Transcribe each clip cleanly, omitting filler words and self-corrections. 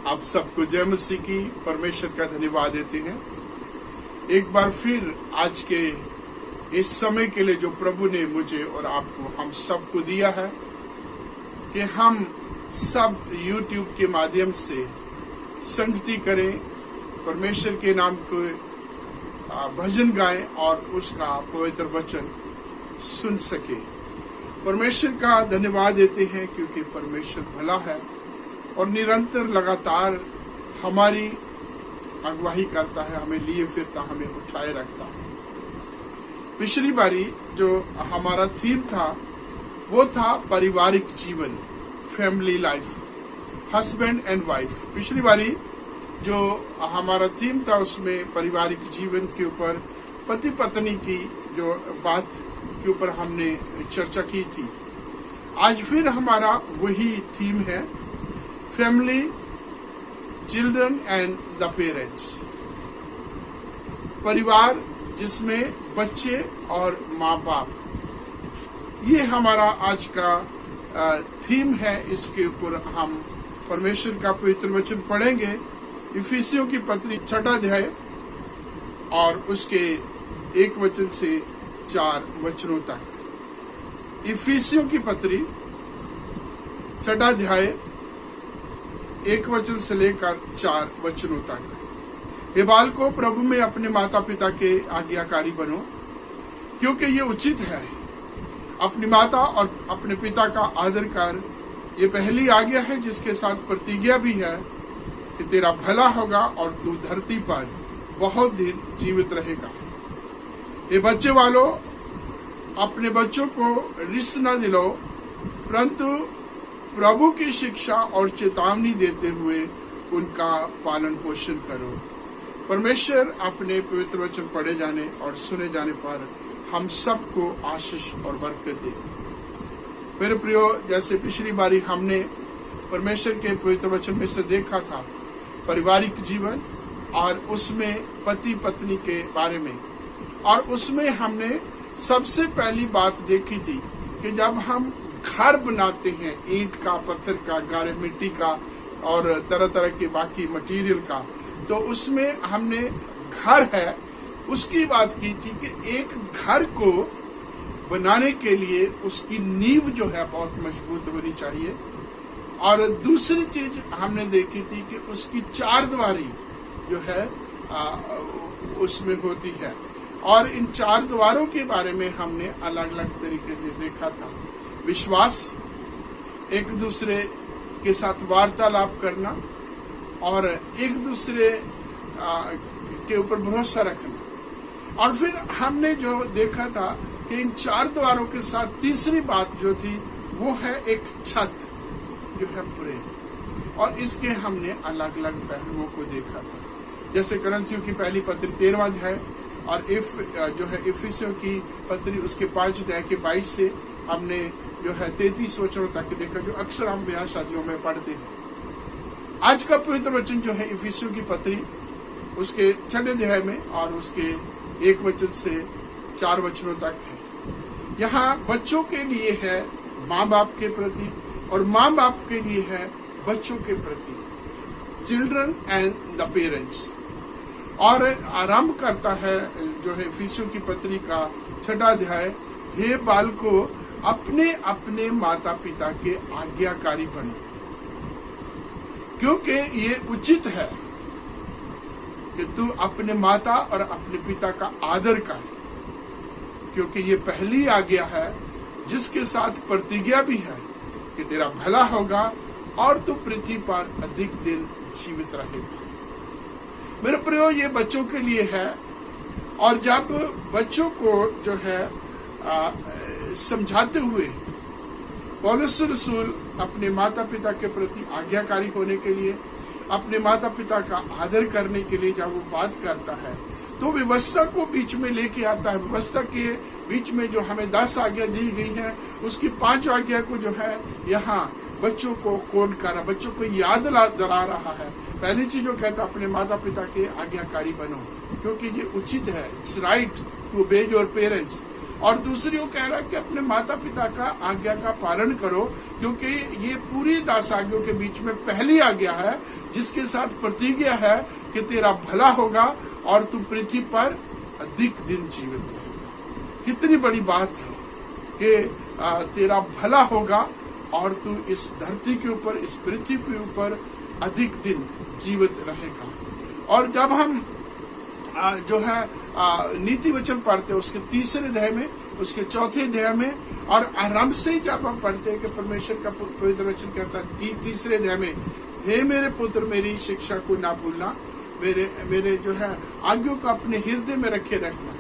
आप सबको जय मसीह की परमेश्वर का धन्यवाद देते हैं। एक बार फिर आज के इस समय के लिए जो प्रभु ने मुझे और आपको हम सबको दिया है कि हम सब YouTube के माध्यम से संगति करें, परमेश्वर के नाम को भजन गाएं और उसका पवित्र वचन सुन सके। परमेश्वर का धन्यवाद देते हैं क्योंकि परमेश्वर भला है और निरंतर लगातार हमारी अगुवाई करता है, हमें लिए फिरता, हमें उठाए रखता है। पिछली बारी जो हमारा थीम था वो था पारिवारिक जीवन, family life, husband and wife. पिछली बारी जो हमारा थीम था उसमें पारिवारिक जीवन के ऊपर पति पत्नी की जो बात के ऊपर हमने चर्चा की थी। आज फिर हमारा वही थीम है, family, children and the parents. परिवार जिसमें बच्चे और माँ बाप, ये हमारा आज का थीम है। इसके ऊपर हम परमेश्वर का पवित्र वचन पढ़ेंगे। इफिसियों की पत्री 6 अध्याय और उसके 1 वचन से 4 वचनों तक। इफिसियों की पत्री 6 अध्याय 1 वचन से लेकर 4 वचनों तक। हे बालकों, प्रभु में अपने माता पिता के आज्ञाकारी बनो, क्योंकि ये उचित है। अपनी माता और अपने पिता का आदर कर, ये पहली आज्ञा है जिसके साथ प्रतिज्ञा भी है कि तेरा भला होगा और तू धरती पर बहुत दिन जीवित रहेगा। ये बच्चे वालों, अपने बच्चों को रिस न दिलाओ, परंतु प्रभु की शिक्षा और चेतावनी देते हुए उनका पालन पोषण करो। परमेश्वर अपने पवित्र वचन पढ़े जाने और सुने जाने पर हम सबको आशीष और बरकत दे। मेरे प्रियो, जैसे पिछली बारी हमने परमेश्वर के पवित्र वचन में से देखा था पारिवारिक जीवन और उसमें पति पत्नी के बारे में, और उसमें हमने सबसे पहली बात देखी थी कि जब हम घर बनाते हैं, ईंट का, पत्थर का, गारे मिट्टी का और तरह तरह के बाकी मटेरियल का, तो उसमें हमने घर है उसकी बात की थी कि एक घर को बनाने के लिए उसकी नींव जो है बहुत मजबूत होनी चाहिए। और दूसरी चीज हमने देखी थी कि उसकी चारदीवारी जो है उसमें होती है, और इन चार द्वारों के बारे में हमने अलग अलग तरीके से देखा था। विश्वास, एक दूसरे के साथ वार्तालाप करना और एक दूसरे के ऊपर भरोसा रखना। और फिर हमने जो देखा था कि इन चार द्वारों के साथ तीसरी बात जो थी वो है एक छत जो है प्रेम, और इसके हमने अलग अलग पहलुओं को देखा था। जैसे करंथियों की पहली पत्री 13वां अध्याय और जो है इफिसियों की पत्री उसके 5 अध्याय के 22 से हमने जो है 33 वचनों तक देखा, जो अक्सर हम ब्याह शादियों में पढ़ते हैं। आज का पवित्र वचन जो है इफिसियों की पत्री उसके 6 अध्याय में और उसके 1 वचन से 4 वचनों तक है। यहाँ बच्चों के लिए है माँ बाप के प्रति और माँ बाप के लिए है बच्चों के प्रति, चिल्ड्रन एंड द पेरेंट्स। और आरंभ करता है जो है इफिसियों की पत्री का 6 अध्याय, हे बालकों, अपने अपने माता पिता के आज्ञाकारी बनो, क्योंकि ये उचित है कि तू अपने माता और अपने पिता का आदर कर, क्योंकि ये पहली आज्ञा है जिसके साथ प्रतिज्ञा भी है कि तेरा भला होगा और तू पृथ्वी पर अधिक दिन जीवित रहेगा। मेरे प्रियो, ये बच्चों के लिए है, और जब बच्चों को जो है समझाते हुए पौलुस रसूल अपने माता पिता के प्रति आज्ञाकारी होने के लिए, अपने माता पिता का आदर करने के लिए जब वो बात करता है तो व्यवस्था को बीच में लेके आता है। व्यवस्था के बीच में जो हमें 10 आज्ञा दी गई है उसकी 5 आज्ञा को जो है यहाँ बच्चों को कोड कर रहा, बच्चों को याद दिला रहा है। पहली चीज जो कहता है अपने माता पिता के आज्ञाकारी बनो, क्योंकि ये उचित है। It's right to obey your parents. और दूसरी वो कह रहा है कि अपने माता पिता का आज्ञा का पालन करो, क्योंकि ये पूरी 10 आज्ञाओं के बीच में पहली आज्ञा है जिसके साथ प्रतिज्ञा है कि तेरा भला होगा और तू पृथ्वी पर अधिक दिन जीवित रहेगा। कितनी बड़ी बात है कि तेरा भला होगा और तू इस धरती के ऊपर, इस पृथ्वी के ऊपर अधिक दिन जीवित रहेगा। और जब हम जो है नीति वचन पढ़ते हैं उसके 3 अध्याय में, उसके 4 अध्याय में, और आरंभ से ही जब हम पढ़ते हैं कि परमेश्वर का पवित्र वचन कहता है 3 अध्याय में, हे मेरे पुत्र मेरी शिक्षा को ना भूलना, मेरे जो है आज्ञा को अपने हृदय में रखे रखना,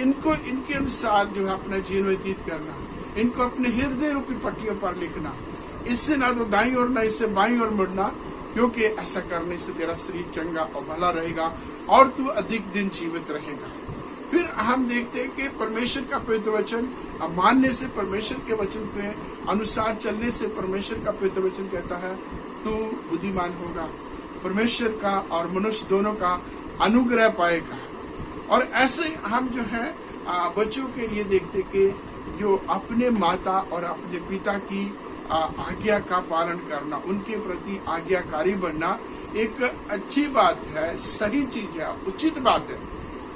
इनको इनके अनुसार जो है अपना जीवन व्यतीत करना, इनको अपने हृदय रूपी पट्टियों पर लिखना, इससे ना तो दाईं ओर ना इससे बाईं ओर मुड़ना, क्योंकि ऐसा करने से तेरा शरीर चंगा और भला रहेगा और तू अधिक दिन जीवित रहेगा। फिर हम देखते हैं कि परमेश्वर का पवित्र वचन मानने से, परमेश्वर के वचन के अनुसार चलने से परमेश्वर का पवित्र वचन कहता है तू बुद्धिमान होगा, परमेश्वर का और मनुष्य दोनों का अनुग्रह पाएगा। और ऐसे हम जो है बच्चों के लिए देखते कि जो अपने माता और अपने पिता की आज्ञा का पालन करना, उनके प्रति आज्ञाकारी बनना एक अच्छी बात है, सही चीज है, उचित बात है,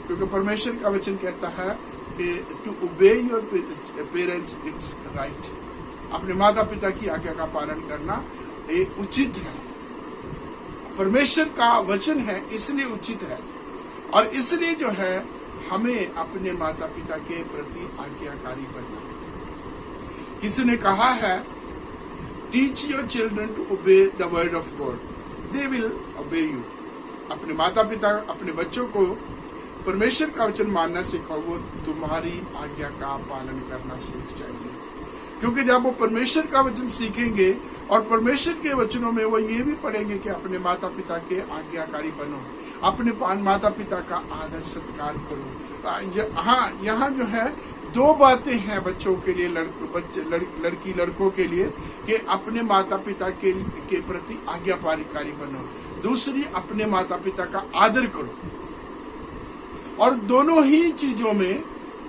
क्योंकि परमेश्वर का वचन कहता है कि to obey your parents it's right. अपने माता पिता की आज्ञा का पालन करना ये उचित है, परमेश्वर का वचन है इसलिए उचित है। और इसलिए जो है हमें अपने माता पिता के प्रति आज्ञाकारी बनना। किसी ने कहा है teach your children to obey the word of God, they will obey you. अपने माता पिता, अपने बच्चों को परमेश्वर का वचन मानना सिखाओ, वो तुम्हारी आज्ञा का पालन करना सीख जाएंगे। क्योंकि जब वो परमेश्वर का वचन सीखेंगे और परमेश्वर के वचनों में वो ये भी पढ़ेंगे कि अपने माता पिता के आज्ञाकारी बनो, अपने माता पिता का आदर सत्कार करो। हाँ, यहाँ जो है 2 बातें हैं बच्चों के लिए, लड़की लड़कों के लिए, कि अपने माता पिता के प्रति आज्ञाकारी बनो, दूसरी अपने माता पिता का आदर करो। और दोनों ही चीजों में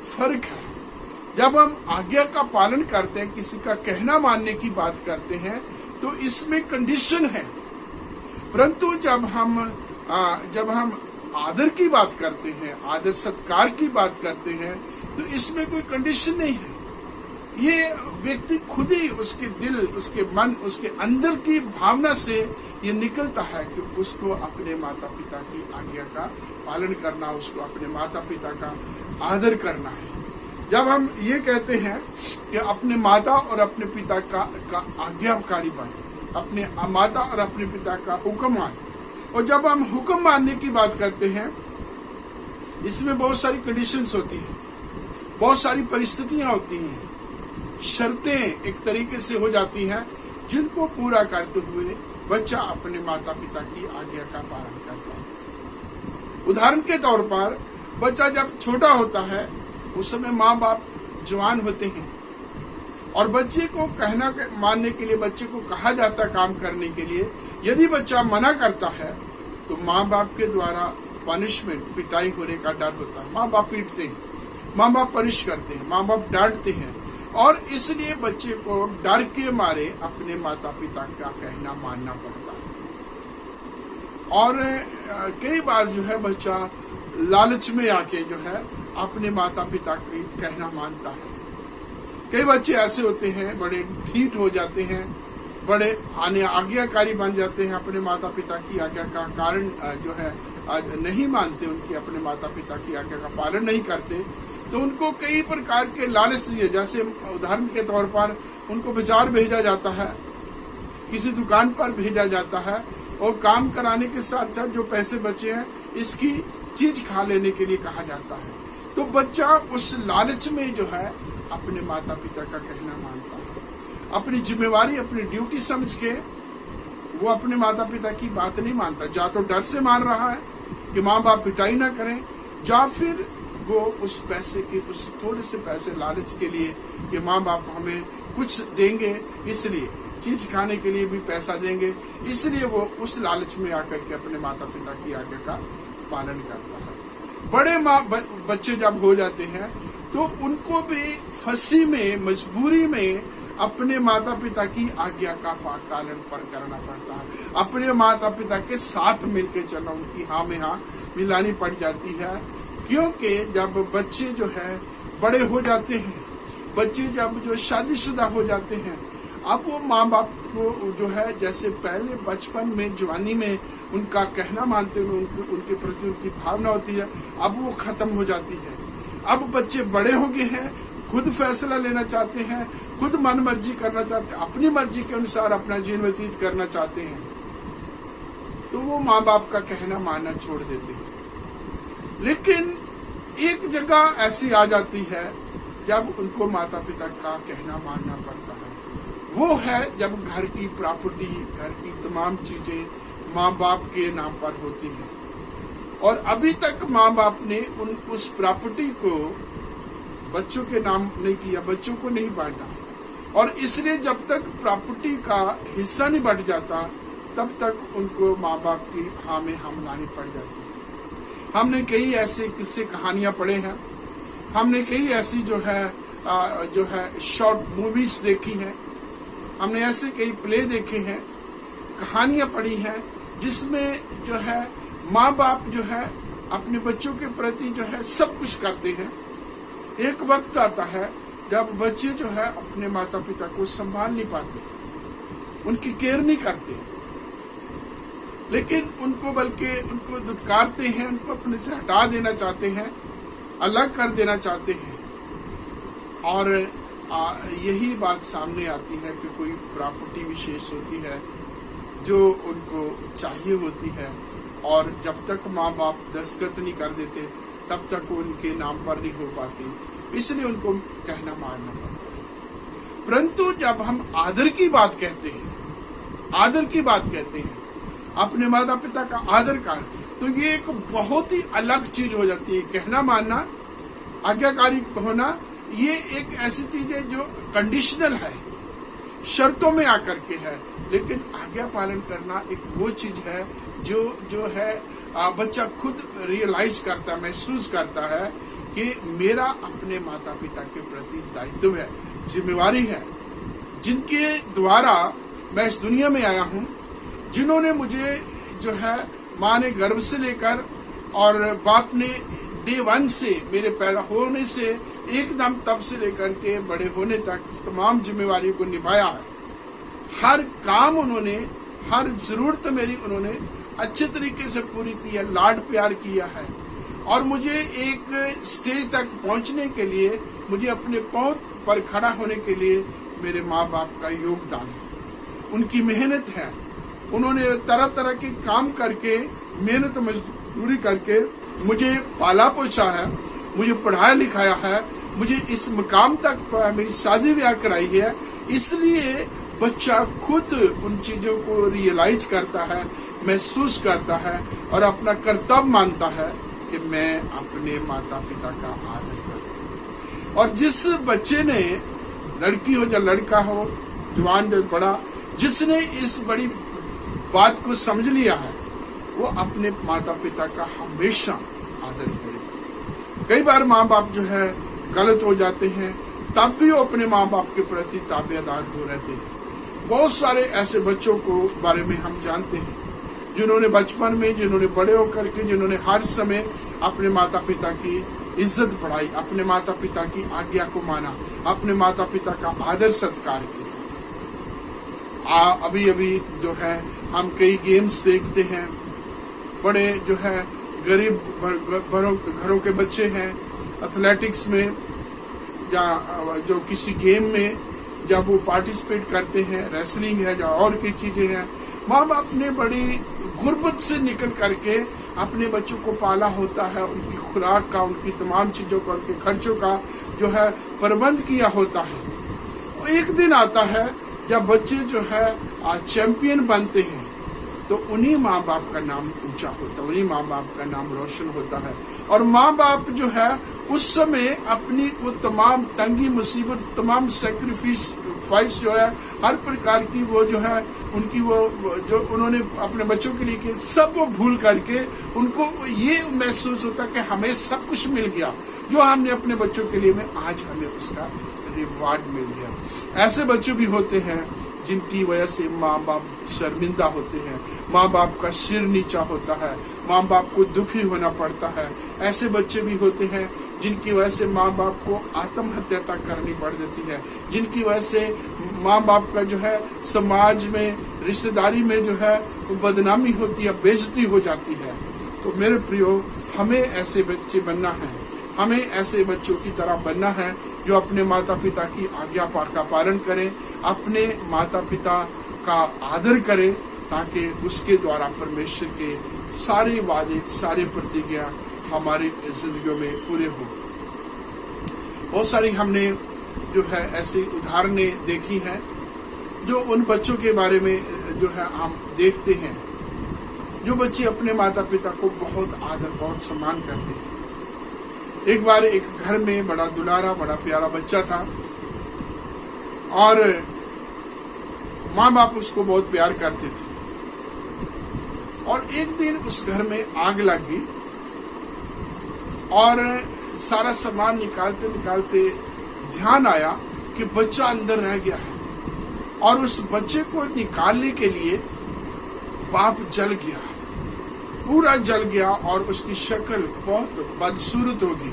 फर्क है। जब हम आज्ञा का पालन करते हैं, किसी का कहना मानने की बात करते हैं, तो इसमें कंडीशन है, परंतु जब हम आदर की बात करते हैं, आदर सत्कार की बात करते हैं, तो इसमें कोई कंडीशन नहीं है। ये व्यक्ति खुद ही, उसके दिल, उसके मन, उसके अंदर की भावना से ये निकलता है कि उसको अपने माता पिता की आज्ञा का पालन करना, उसको अपने माता पिता का आदर करना है। जब हम ये कहते हैं कि अपने माता और अपने पिता का आज्ञाकारी बने, अपने माता और अपने पिता का हुक्म मान, और जब हम हुक्म मानने की बात करते हैं, इसमें बहुत सारी कंडीशंस होती हैं, बहुत सारी परिस्थितियां होती हैं, शर्तें एक तरीके से हो जाती हैं, जिनको पूरा करते हुए बच्चा अपने माता पिता की आज्ञा का पालन करता है। उदाहरण के तौर पर बच्चा जब छोटा होता है, उस समय माँ बाप जवान होते हैं, और बच्चे को कहना मानने के लिए बच्चे को कहा जाता काम करने के लिए। यदि बच्चा मना करता है तो माँ बाप के द्वारा पनिशमेंट, पिटाई होने का डर होता है। माँ बाप पीटते हैं, माँ बाप पनिश करते हैं, माँ बाप डांटते हैं, और इसलिए बच्चे को डर के मारे अपने माता पिता का कहना मानना पड़ता है। और कई बार जो है बच्चा लालच में आके जो है अपने माता पिता की कहना मानता है। कई बच्चे ऐसे होते हैं, बड़े ढीठ हो जाते हैं, बड़े आज्ञाकारी बन जाते हैं, अपने माता पिता की आज्ञा का कारण जो है नहीं मानते, उनकी अपने माता पिता की आज्ञा का पालन नहीं करते, तो उनको कई प्रकार के लालच दिए। जैसे उदाहरण के तौर पर उनको बाजार भेजा जाता है, किसी दुकान पर भेजा जाता है, और काम कराने के साथ साथ जो पैसे बचे हैं इसकी चीज खा लेने के लिए कहा जाता है। तो बच्चा उस लालच में जो है अपने माता पिता का कहना मानता है। अपनी जिम्मेवारी, अपनी ड्यूटी समझ के वो अपने माता पिता की बात नहीं मानता। जा तो डर से मान रहा है कि माँ बाप पिटाई ना करें, या फिर वो उस पैसे के, उस थोड़े से पैसे लालच के लिए कि माँ बाप हमें कुछ देंगे, इसलिए चीज खाने के लिए भी पैसा देंगे, इसलिए वो उस लालच में आकर के अपने माता पिता की आज्ञा का पालन करता है। बड़े बच्चे जब हो जाते हैं तो उनको भी फंसी में, मजबूरी में अपने माता पिता की आज्ञा का पालन पर करना पड़ता है। अपने माता पिता के साथ मिलकर चलना, उनकी हाँ में हाँ मिलानी पड़ जाती है। क्योंकि जब बच्चे जो है बड़े हो जाते हैं, बच्चे जब जो शादीशुदा हो जाते हैं, अब वो माँ बाप को जो है जैसे पहले बचपन में, जवानी में उनका कहना मानते हैं, उनके प्रति उनकी भावना होती है, अब वो खत्म हो जाती है। अब बच्चे बड़े हो गए हैं, खुद फैसला लेना चाहते हैं, खुद मन मर्जी करना चाहते हैं, अपनी मर्जी के अनुसार अपना जीवन व्यतीत करना चाहते हैं, तो वो माँ बाप का कहना मानना छोड़ देते हैं। लेकिन एक जगह ऐसी आ जाती है जब उनको माता पिता का कहना मानना पड़ता है। वो है जब घर की प्रॉपर्टी, घर की तमाम चीजें माँ बाप के नाम पर होती हैं और अभी तक माँ बाप ने उस प्रॉपर्टी को बच्चों के नाम नहीं किया, बच्चों को नहीं बांटा, और इसलिए जब तक प्रॉपर्टी का हिस्सा नहीं बढ़ जाता तब तक उनको माँ बाप की हाँ में हाँ मिलानी पड़ जाती है। हमने कई ऐसे किस्से कहानियां पढ़े हैं, हमने कई ऐसी जो है शॉर्ट मूवीज देखी हैं, हमने ऐसे कई प्ले देखे हैं, कहानियां पढ़ी हैं, जिसमें जो है माँ बाप जो है अपने बच्चों के प्रति जो है सब कुछ करते हैं। एक वक्त आता है जब बच्चे जो है अपने माता पिता को संभाल नहीं पाते, उनकी केयर नहीं करते, लेकिन उनको दुत्कारते हैं, उनको अपने से हटा देना चाहते हैं, अलग कर देना चाहते हैं। और यही बात सामने आती है कि कोई प्रॉपर्टी विशेष होती है जो उनको चाहिए होती है, और जब तक माँ बाप दस्तखत नहीं कर देते तब तक उनके नाम पर नहीं हो पाती, इसलिए उनको कहना मानना पड़ता है। परंतु जब हम आदर की बात कहते हैं, अपने माता पिता का आदर कर, तो ये एक बहुत ही अलग चीज हो जाती है। कहना मानना, आज्ञाकारी होना, ये एक ऐसी चीज है जो कंडीशनल है, शर्तों में आकर के है, लेकिन आज्ञा पालन करना एक वो चीज है जो है बच्चा खुद रियलाइज करता, महसूस करता है कि मेरा अपने माता पिता के प्रति दायित्व है, जिम्मेवारी है, जिनके द्वारा मैं इस दुनिया में आया हूँ, जिन्होंने मुझे जो है माँ ने गर्भ से लेकर और बाप ने डे 1 से, मेरे पैदा होने से एकदम तब से लेकर के बड़े होने तक इस तमाम जिम्मेवारी को निभाया है। हर काम उन्होंने, हर जरूरत मेरी उन्होंने अच्छे तरीके से पूरी की है, लाड प्यार किया है, और मुझे एक स्टेज तक पहुंचने के लिए, मुझे अपने पांव पर खड़ा होने के लिए मेरे माँ बाप का योगदान है, उनकी मेहनत है। उन्होंने तरह तरह के काम करके, मेहनत मजदूरी करके मुझे पाला पोसा है, मुझे पढ़ाया लिखाया है, मुझे इस मुकाम तक मेरी शादी ब्याह कराई है। इसलिए बच्चा खुद उन चीजों को रियलाइज करता है, महसूस करता है और अपना कर्तव्य मानता है कि मैं अपने माता पिता का आदर करूं। और जिस बच्चे ने, लड़की हो या लड़का हो, जवान या बड़ा, जिसने इस बड़ी बात को समझ लिया है, वो अपने माता पिता का हमेशा आदर करेगा। कई बार माँ बाप जो है गलत हो जाते हैं, तब भी वो अपने माँ बाप के प्रति ताबेदार हो रहते हैं। बहुत सारे ऐसे बच्चों को बारे में हम जानते हैं, जिन्होंने बचपन में, जिन्होंने बड़े होकर के, जिन्होंने हर समय अपने माता पिता की इज्जत बढ़ाई, अपने माता पिता की आज्ञा को माना, अपने माता पिता का आदर सत्कार किया। अभी अभी जो है हम कई गेम्स देखते हैं, बड़े जो है गरीब घरों के बच्चे हैं, एथलेटिक्स में या जो किसी गेम में जब वो पार्टिसिपेट करते हैं, रेसलिंग है या और कई चीजें हैं, माँ बाप ने बड़ी गुर्बत से निकल करके अपने बच्चों को पाला होता है, उनकी खुराक का, उनकी तमाम चीजों का, उनके खर्चों का जो है प्रबंध किया होता है। एक दिन आता है जब बच्चे जो है चैंपियन बनते हैं, तो उन्हीं माँ बाप का नाम ऊंचा होता है, उन्हीं माँ बाप का नाम रोशन होता है। और माँ बाप जो है उस समय अपनी वो तमाम तंगी मुसीबत, तमाम सैक्रिफाइस ख्वाहिश जो है, हर प्रकार की वो जो है उनकी वो जो उन्होंने अपने बच्चों के लिए की, सब वो भूल करके उनको ये महसूस होता कि हमें सब कुछ मिल गया जो हमने अपने बच्चों के लिए में, आज हमें उसका रिवार्ड मिल गया। ऐसे बच्चे भी होते हैं जिनकी वजह से माँ बाप शर्मिंदा होते हैं, माँ बाप का सिर नीचा होता है, माँ बाप को दुखी होना पड़ता है। ऐसे बच्चे भी होते हैं जिनकी वजह से माँ बाप को आत्महत्या तक करनी पड़ जाती है, जिनकी वजह से माँ बाप का जो है समाज में, रिश्तेदारी में जो है वो बदनामी होती है, बेइज्जती हो जाती है। तो मेरे प्रियो, हमें ऐसे बच्चे बनना है, हमें ऐसे बच्चों की तरह बनना है जो अपने माता पिता की आज्ञा का पालन करें, अपने माता पिता का आदर करें, ताकि उसके द्वारा परमेश्वर के सारे वादे, सारे प्रतिज्ञा हमारी जिंदगियों में पूरे हो। बहुत सारी हमने जो है ऐसी उदाहरणें देखी हैं जो उन बच्चों के बारे में जो है हम देखते हैं, जो बच्चे अपने माता पिता को बहुत आदर, बहुत सम्मान करते हैं। एक बार एक घर में बड़ा दुलारा, बड़ा प्यारा बच्चा था और माँ बाप उसको बहुत प्यार करते थे। और एक दिन उस घर में आग लग गई और सारा सामान निकालते निकालते ध्यान आया कि बच्चा अंदर रह गया है, और उस बच्चे को निकालने के लिए बाप जल गया, पूरा जल गया और उसकी शक्ल बहुत बदसूरत होगी।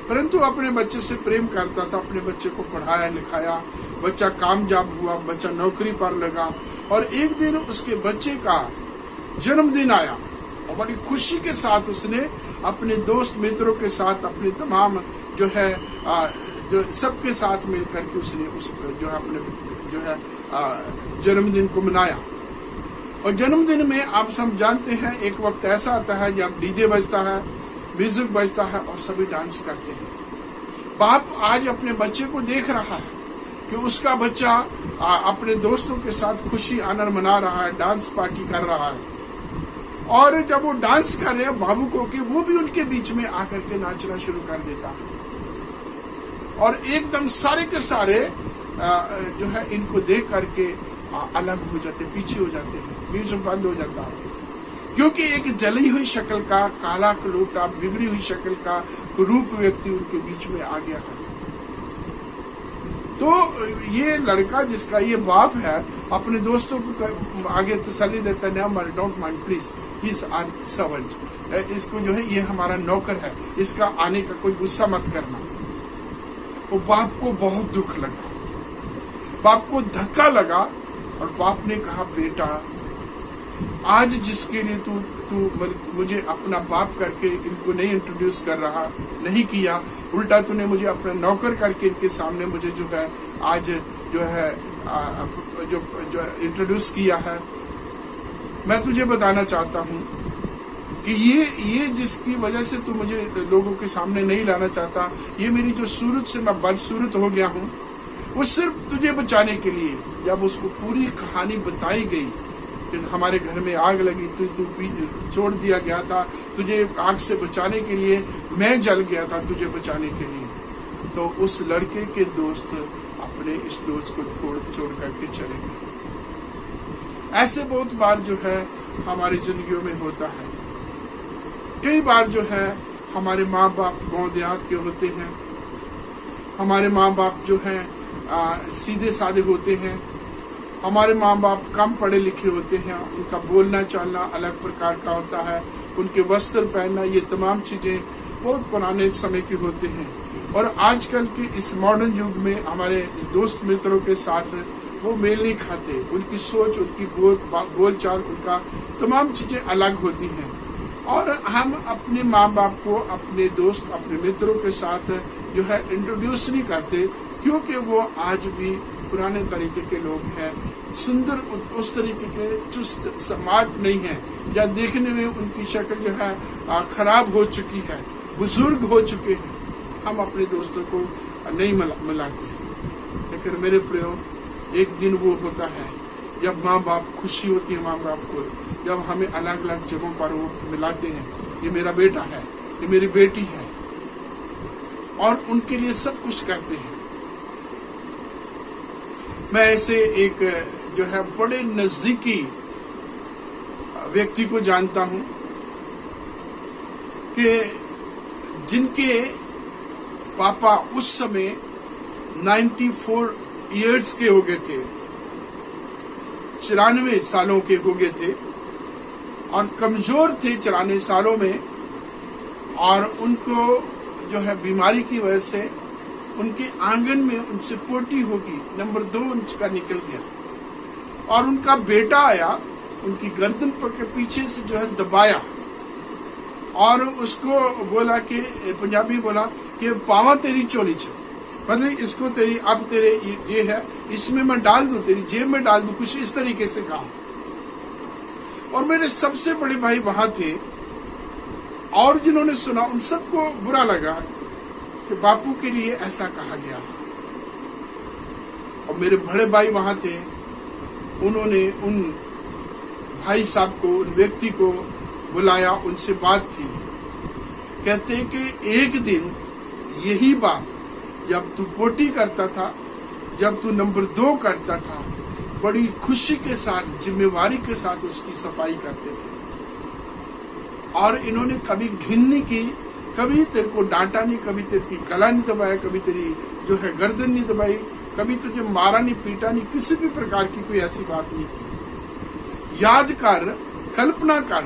परंतु अपने बच्चे से प्रेम करता था, अपने बच्चे को पढ़ाया लिखाया, बच्चा कामयाब हुआ, बच्चा नौकरी पर लगा। और एक दिन उसके बच्चे का जन्मदिन आया और बड़ी खुशी के साथ उसने अपने दोस्त मित्रों के साथ, अपने तमाम जो है जो सबके साथ मिलकर के उसने उस जो है अपने जो है जन्मदिन को मनाया। और जन्मदिन में आप सब जानते हैं, एक वक्त ऐसा आता है जब डीजे बजता है, म्यूजिक बजता है और सभी डांस करते हैं। बाप आज अपने बच्चे को देख रहा है कि उसका बच्चा अपने दोस्तों के साथ खुशी आनंद मना रहा है, डांस पार्टी कर रहा है। और जब वो डांस कर रहे हैं भावुक होकर, वो भी उनके बीच में आकर के नाचना शुरू कर देता है और एकदम सारे के सारे जो है इनको देख करके अलग हो जाते, पीछे हो जाते हैं, म्यूजिक बंद हो जाता है, क्योंकि एक जली हुई शक्ल का, काला कलूटा, बिगड़ी हुई शक्ल का रूप व्यक्ति उनके बीच में आ गया है। तो ये लड़का जिसका ये बाप है अपने दोस्तों को आगे तसल्ली देता है, don't mind please, he is our servant, इसको जो है ये हमारा नौकर है, इसका आने का कोई गुस्सा मत करना। वो बाप को बहुत दुख लगा, बाप को धक्का लगा और बाप ने कहा, बेटा आज जिसके लिए तू मुझे अपना बाप करके इनको नहीं इंट्रोड्यूस कर रहा, नहीं किया, उल्टा तूने मुझे अपना नौकर करके इनके सामने मुझे जो है आज जो है जो इंट्रोड्यूस किया है। मैं तुझे बताना चाहता हूँ कि ये जिसकी वजह से तू मुझे लोगों के सामने नहीं लाना चाहता, ये मेरी जो सूरत से मैं बदसूरत हो गया हूँ, वो सिर्फ तुझे बचाने के लिए। जब उसको पूरी कहानी बताई गई कि हमारे घर में आग लगी, तू छोड़ दिया गया था, तुझे आग से बचाने के लिए मैं जल गया था, तुझे बचाने के लिए, तो उस लड़के के दोस्त अपने इस दोस्त को छोड़ करके चले गए। ऐसे बहुत बार जो है हमारी जिंदगियों में होता है। कई बार जो है हमारे माँ बाप गांव देहात के होते हैं, हमारे माँ बाप जो है सीधे साधे होते हैं, हमारे माँ बाप कम पढ़े लिखे होते हैं, उनका बोलना चालना अलग प्रकार का होता है, उनके वस्त्र पहनना, ये तमाम चीजें बहुत पुराने समय की होते हैं। और आजकल के इस मॉडर्न युग में हमारे दोस्त मित्रों के साथ वो मेल नहीं खाते, उनकी सोच, उनकी बोलचाल, उनका तमाम चीजें अलग होती हैं। और हम अपने माँ बाप को अपने दोस्त, अपने मित्रों के साथ जो है इंट्रोड्यूस नहीं करते, क्योंकि वो आज भी पुराने तरीके के लोग हैं, सुंदर उस तरीके के चुस्त स्मार्ट नहीं है, या देखने में उनकी शक्ल जो है खराब हो चुकी है, बुजुर्ग हो चुके हैं। हम अपने दोस्तों को नहीं मिलाते। लेकिन मेरे प्रियो, एक दिन वो होता है जब माँ बाप, खुशी होती है माँ बाप को, जब हमें अलग अलग जगहों पर वो मिलाते हैं, ये मेरा बेटा है, ये मेरी बेटी है, और उनके लिए सब कुछ करते हैं। मैं ऐसे एक जो है बड़े नजदीकी व्यक्ति को जानता हूं कि जिनके पापा उस समय 94 इयर्स के हो गए थे, 94 सालों के हो गए थे और कमजोर थे 94 सालों में। और उनको जो है बीमारी की वजह से उनके आंगन में उनसे पोटी होगी, नंबर 2 इंच का निकल गया और उनका बेटा आया, उनकी गर्दन पर पीछे से जो है दबाया और उसको बोला कि पंजाबी बोला कि पावा तेरी चोली च, मतलब इसको तेरी अब तेरे ये है, इसमें मैं डाल दूं, तेरी जेब में डाल दूं, कुछ इस तरीके से कहा। और मेरे सबसे बड़े भाई वहां थे और जिन्होंने सुना उन सबको बुरा लगा कि बापू के लिए ऐसा कहा गया। और मेरे बड़े भाई वहां थे, उन्होंने उन भाई साहब को, उन व्यक्ति को बुलाया, उनसे बात की। कहते हैं कि एक दिन यही बात जब तू पोटी करता था, जब तू नंबर 2 करता था, बड़ी खुशी के साथ, जिम्मेवारी के साथ उसकी सफाई करते थे और इन्होंने कभी घिन नहीं की, कभी तेरे को डांटा नहीं, कभी तेरी गला नहीं दबाया, कभी तेरी जो है गर्दन नहीं दबाई, कभी तुझे मारा नहीं, पीटा नहीं, किसी भी प्रकार की कोई ऐसी बात नहीं की। याद कर, कल्पना कर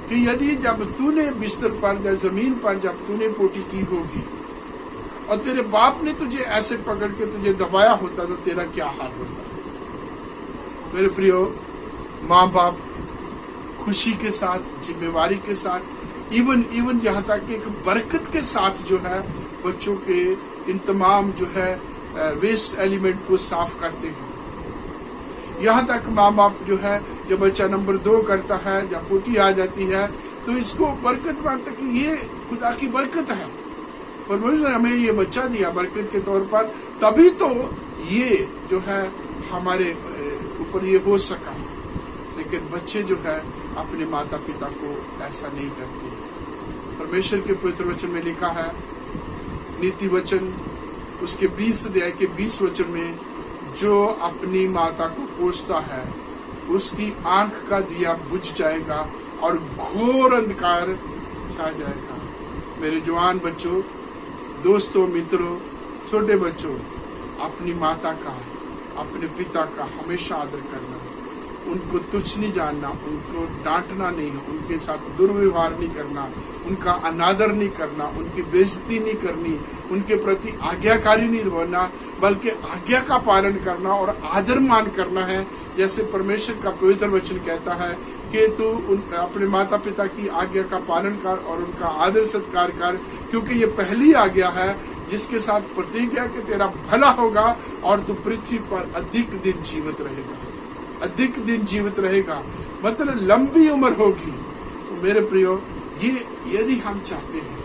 कि यदि जब तूने बिस्तर पर या जमीन पर जब तूने पोटी की होगी और तेरे बाप ने तुझे ऐसे पकड़ के तुझे दबाया होता तो तेरा क्या हाल होता। मेरे प्रियो, माँ बाप खुशी के साथ, जिम्मेवारी के साथ, इवन यहाँ तक कि एक बरकत के साथ जो है बच्चों के इन तमाम जो है वेस्ट एलिमेंट को साफ करते हैं। यहाँ तक माँ बाप जो है जब बच्चा नंबर 2 करता है, जब पोटी आ जाती है तो इसको बरकत मानता कि ये खुदा की बरकत है, परमेश्वर ने हमें ये बच्चा दिया बरकत के तौर पर, तभी तो ये जो है हमारे ऊपर ये हो सका। लेकिन बच्चे जो है अपने माता पिता को ऐसा नहीं करते। परमेश्वर के पवित्र वचन में लिखा है, नीति वचन उसके 20 अध्याय के 20 वचन में, जो अपनी माता को कोसता है उसकी आंख का दिया बुझ जाएगा और घोर अंधकार छा जाएगा। मेरे जवान बच्चों, दोस्तों, मित्रों, छोटे बच्चों, अपनी माता का, अपने पिता का हमेशा आदर करना, उनको तुच्छ नहीं जानना, उनको डांटना नहीं, उनके साथ दुर्व्यवहार नहीं करना, उनका अनादर नहीं करना, उनकी बेइज्जती नहीं करनी, उनके प्रति आज्ञाकारी नहीं बनना, बल्कि आज्ञा का पालन करना और आदर मान करना है। जैसे परमेश्वर का पवित्र वचन कहता है कि तू अपने माता पिता की आज्ञा का पालन कर और उनका आदर सत्कार कर, क्योंकि ये पहली आज्ञा है जिसके साथ प्रतिज्ञा कि तेरा भला होगा और तू पृथ्वी पर अधिक दिन जीवित रहेगा, अधिक दिन जीवित रहेगा, मतलब लंबी उम्र होगी। तो मेरे प्रियो, ये यदि हम चाहते हैं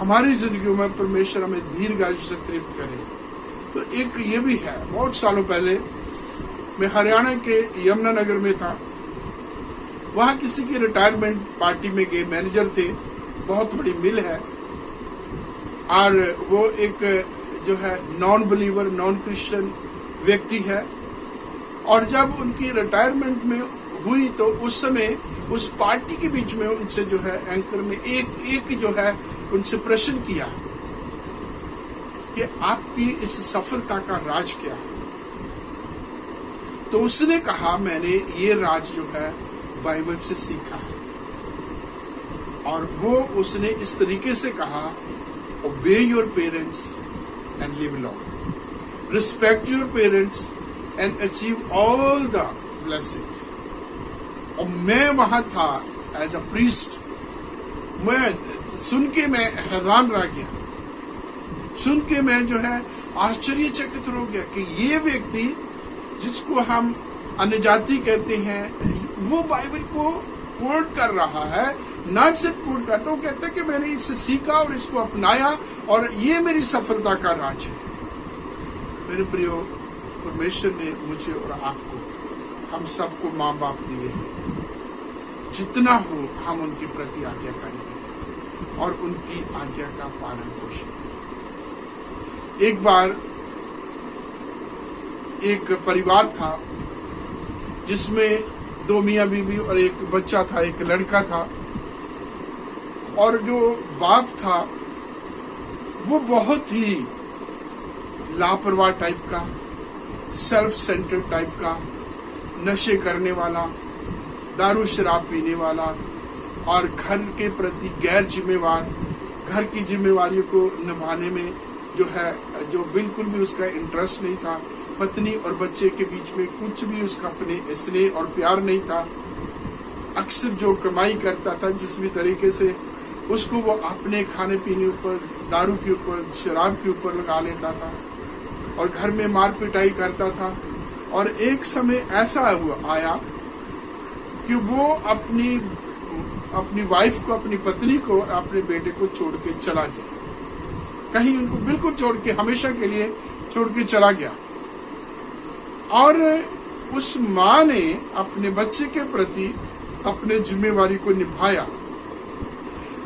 हमारी जिंदगी में परमेश्वर हमें दीर्घायु से तृप्त करे, तो एक ये भी है। बहुत सालों पहले मैं हरियाणा के यमुनानगर में था, वहां किसी की रिटायरमेंट पार्टी में गए, मैनेजर थे, बहुत बड़ी मिल है और वो एक जो है नॉन बिलीवर, नॉन क्रिश्चियन व्यक्ति है। और जब उनकी रिटायरमेंट में हुई तो उस समय उस पार्टी के बीच में उनसे जो है एंकर ने एक जो है उनसे प्रश्न किया कि आपकी इस सफलता का राज क्या है। तो उसने कहा, मैंने ये राज जो है बाइबल से सीखा है। और वो उसने इस तरीके से कहा, ओबे your parents and live long, respect your parents and achieve all the blessings. और मैं वहां था एज अ प्रीस्ट, मैं सुन के मैं हैरान रह गया, सुन के मैं जो है आश्चर्यचकित हो गया कि ये व्यक्ति जिसको हम अन्य जाति कहते हैं, वो बाइबल को कोट कर रहा है, ना सिर्फ कोट करता, वो कहता है कि मैंने इससे सीखा और इसको अपनाया और ये मेरी सफलता का राज है। मेरे प्रियो, परमेश्वर ने मुझे और आपको, हम सबको माँ बाप दिए हैं, जितना हो हम उनके प्रति आज्ञाकारी हैं और उनकी आज्ञा का पालन पोषण। एक बार एक परिवार था जिसमें 2 मियाँ बीवी और एक बच्चा था, एक लड़का था। और जो बाप था वो बहुत ही लापरवाह टाइप का, सेल्फ सेंटर्ड टाइप का, नशे करने वाला, दारू शराब पीने वाला और घर के प्रति गैर जिम्मेवार, घर की जिम्मेवारियों को निभाने में जो बिल्कुल भी उसका इंटरेस्ट नहीं था। पत्नी और बच्चे के बीच में कुछ भी उसका अपने स्नेह और प्यार नहीं था। अक्सर जो कमाई करता था जिस भी तरीके से, उसको वो अपने खाने पीने ऊपर, दारू के ऊपर, शराब के ऊपर लगा लेता था और घर में मार पिटाई करता था। और एक समय ऐसा आया कि वो अपनी वाइफ को, अपनी पत्नी को और अपने बेटे को छोड़ के चला गया। कहीं उनको बिल्कुल छोड़ के, हमेशा के लिए छोड़ के चला गया। और उस माँ ने अपने बच्चे के प्रति अपने जिम्मेवारी को निभाया।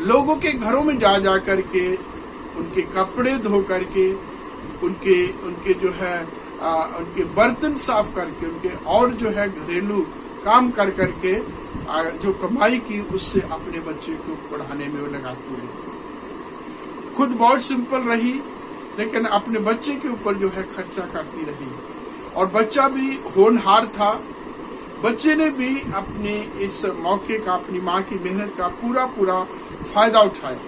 लोगों के घरों में जा करके उनके कपड़े धो करके, उनके जो है उनके बर्तन साफ करके, उनके और जो है घरेलू काम कर करके जो कमाई की, उससे अपने बच्चे को पढ़ाने में वो लगाती रही। खुद बहुत सिंपल रही, लेकिन अपने बच्चे के ऊपर जो है खर्चा करती रही। और बच्चा भी होनहार था। बच्चे ने भी अपने इस मौके का, अपनी माँ की मेहनत का पूरा फायदा उठाया।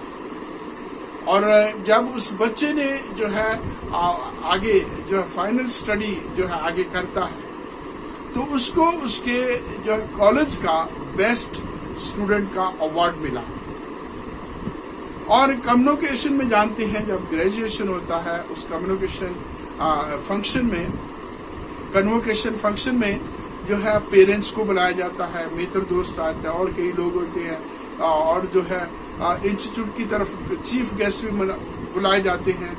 और जब उस बच्चे ने जो है आगे जो है फाइनल स्टडी जो है आगे करता है, तो उसको उसके जो कॉलेज का बेस्ट स्टूडेंट का अवार्ड मिला। और कम्युनिकेशन में जानते हैं, जब ग्रेजुएशन होता है उस कन्वोकेशन फंक्शन में जो है पेरेंट्स को बुलाया जाता है, मित्र दोस्त आते हैं और कई लोग होते हैं, और जो है इंस्टीट्यूट की तरफ चीफ गेस्ट भी बुलाए जाते हैं।